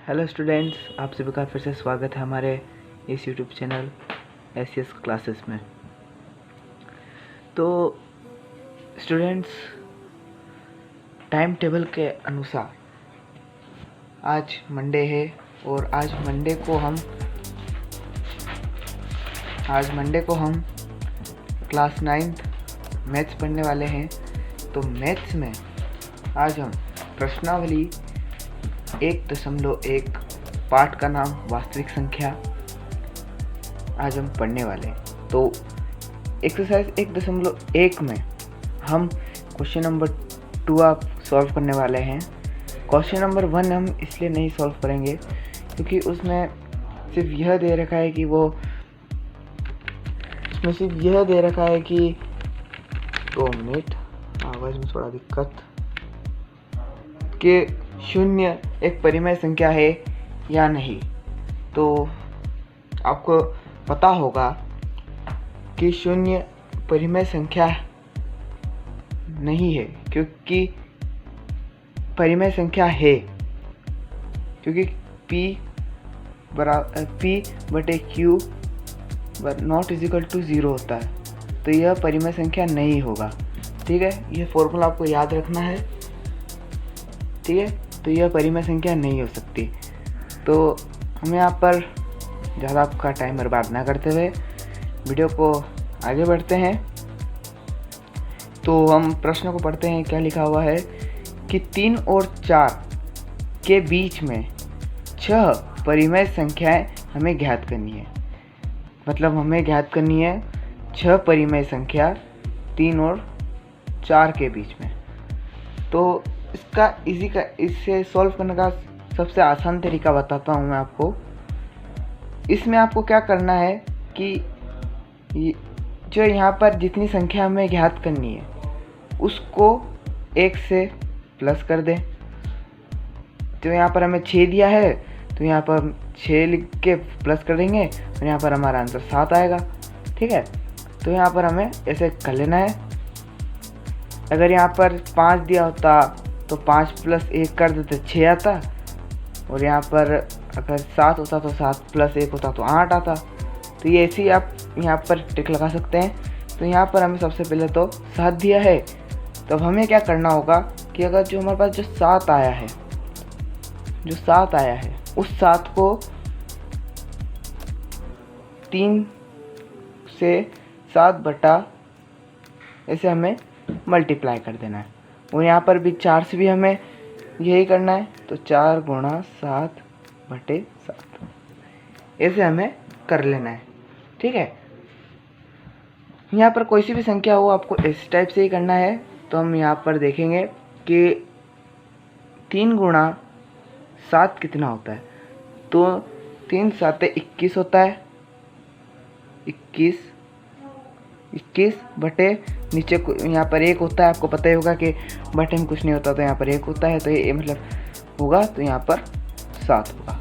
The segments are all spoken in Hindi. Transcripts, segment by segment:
हेलो स्टूडेंट्स, आप सभी का फिर से स्वागत है हमारे इस यूट्यूब चैनल एसएस क्लासेस में। तो स्टूडेंट्स, टाइम टेबल के अनुसार आज मंडे है और आज मंडे को हम क्लास 9th मैथ्स पढ़ने वाले हैं। तो मैथ्स में आज हम प्रश्नावली 1.1 पाठ का नाम वास्तविक संख्या आज हम पढ़ने वाले हैं। तो एक्सरसाइज 1.1 में हम क्वेश्चन नंबर 2 आप सॉल्व करने वाले हैं। क्वेश्चन नंबर 1 हम इसलिए नहीं सॉल्व करेंगे क्योंकि उसमें सिर्फ यह दे रखा है कि 2 मिनट, आवाज़ में थोड़ा दिक्कत, कि 0 एक परिमेय संख्या है या नहीं। तो आपको पता होगा कि 0 परिमेय संख्या नहीं है, क्योंकि परिमेय संख्या है क्योंकि P/Q नॉट इजिकल टू 0 होता है। तो यह परिमेय संख्या नहीं होगा। ठीक है, यह फॉर्मूला आपको याद रखना है। ठीक है, तो यह परिमेय संख्या नहीं हो सकती। तो हम यहाँ पर ज़्यादा आपका टाइम बर्बाद ना करते हुए वीडियो को आगे बढ़ते हैं। तो हम प्रश्न को पढ़ते हैं। क्या लिखा हुआ है कि 3 और 4 के बीच में 6 परिमेय संख्याएं हमें ज्ञात करनी है। मतलब हमें ज्ञात करनी है 6 परिमेय संख्या 3 और 4 के बीच में। तो इससे सॉल्व करने का सबसे आसान तरीका बताता हूँ मैं आपको। इसमें आपको क्या करना है कि जो यहाँ पर जितनी संख्या हमें ज्ञात करनी है उसको 1 से प्लस कर दें। तो यहाँ पर हमें 6 दिया है, तो यहाँ पर 6 लिख के प्लस कर देंगे और यहाँ पर हमारा आंसर 7 आएगा। ठीक है, तो यहाँ पर हमें ऐसे कर लेना है। अगर यहाँ पर 5 दिया होता तो 5 + 1 कर देते 6 आता, और यहाँ पर अगर 7 होता तो 7 + 1 होता तो 8 आता। तो ये ऐसे ही आप यहाँ पर ट्रिक लगा सकते हैं। तो यहाँ पर हमें सबसे पहले तो 7 दिया है। तो अब हमें क्या करना होगा कि अगर जो हमारे पास जो 7 आया है उस 7 को 3 से 7 बटा ऐसे हमें मल्टीप्लाई कर देना है। और यहाँ पर भी 4 से भी हमें यही करना है। तो 4 × 7/7 ऐसे हमें कर लेना है। ठीक है, यहाँ पर कोई सी भी संख्या हो आपको इस टाइप से ही करना है। तो हम यहाँ पर देखेंगे कि 3 × 7 कितना होता है। तो 3 × 7 = 21 होता है। 21 बटे नीचे यहाँ पर 1 होता है। आपको पता ही होगा कि बटे में कुछ नहीं होता, तो यहाँ पर 1 होता है। तो ये मतलब होगा, तो यहाँ पर 7 होगा।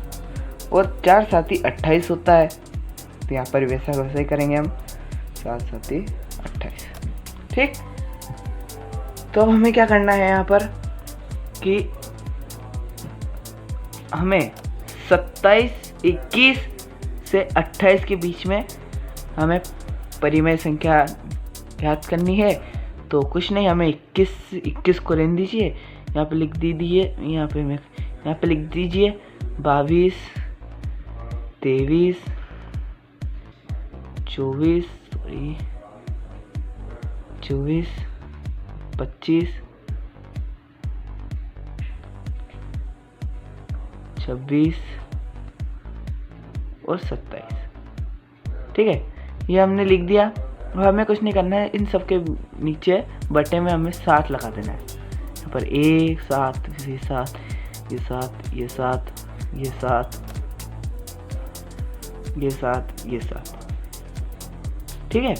और 4 × 7 = 28 होता है। तो यहाँ पर वैसा ही करेंगे हम, 7 × 7 = 28। ठीक, तो अब हमें क्या करना है यहाँ पर कि हमें 21 से 28 के बीच में हमें परिमेय संख्या ज्ञात करनी है। तो कुछ नहीं, हमें 21 को रहने दीजिए, यहाँ पे लिख दीजिए, यहाँ पे लिख दीजिए 22, 23, 24, 25, 26 और 27। ठीक है, ये हमने लिख दिया। और हमें कुछ नहीं करना है, इन सब के नीचे बटे में हमें 7 लगा देना है। यहाँ पर 1 7, ये 7, ये 7, ये 7, ये 7, ये 7, ये 7। ठीक है,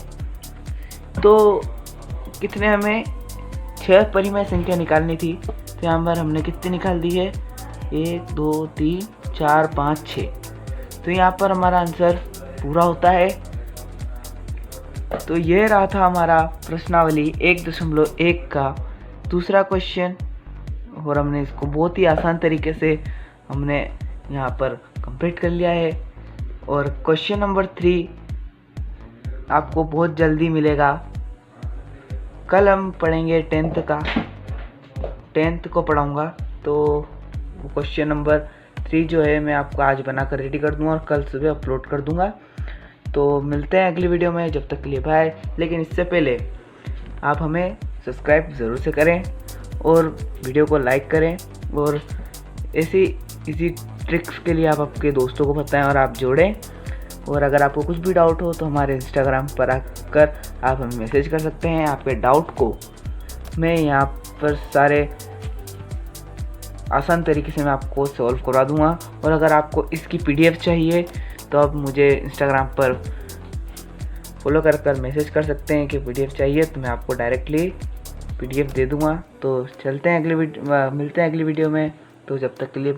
तो कितने हमें 6 परिमेय संख्या निकालनी थी। तो यहाँ पर हमने कितनी निकाल दी है, 1 2 3 4 5 6। तो यहाँ पर हमारा आंसर पूरा होता है। तो ये रहा था हमारा प्रश्नावली 1.1 का दूसरा क्वेश्चन। और हमने इसको बहुत ही आसान तरीके से हमने यहाँ पर कंप्लीट कर लिया है। और क्वेश्चन नंबर 3 आपको बहुत जल्दी मिलेगा। कल हम पढ़ेंगे 10th को पढ़ाऊँगा, तो क्वेश्चन नंबर 3 जो है मैं आपको आज बनाकर रेडी कर दूँगा और कल सुबह अपलोड कर दूँगा। तो मिलते हैं अगली वीडियो में, जब तक के लिए बाय। लेकिन इससे पहले आप हमें सब्सक्राइब ज़रूर से करें और वीडियो को लाइक करें, और ऐसी इसी ट्रिक्स के लिए आप आपके दोस्तों को बताएं और आप जोड़ें। और अगर आपको कुछ भी डाउट हो तो हमारे इंस्टाग्राम पर आकर आप हमें मैसेज कर सकते हैं। आपके डाउट को मैं यहाँ पर सारे आसान तरीके से मैं आपको सॉल्व करवा दूँगा। और अगर आपको इसकी PDF चाहिए तो आप मुझे इंस्टाग्राम पर फॉलो कर मैसेज कर सकते हैं कि PDF चाहिए, तो मैं आपको डायरेक्टली PDF दे दूँगा। तो चलते हैं मिलते हैं अगली वीडियो में। तो जब तक के लिए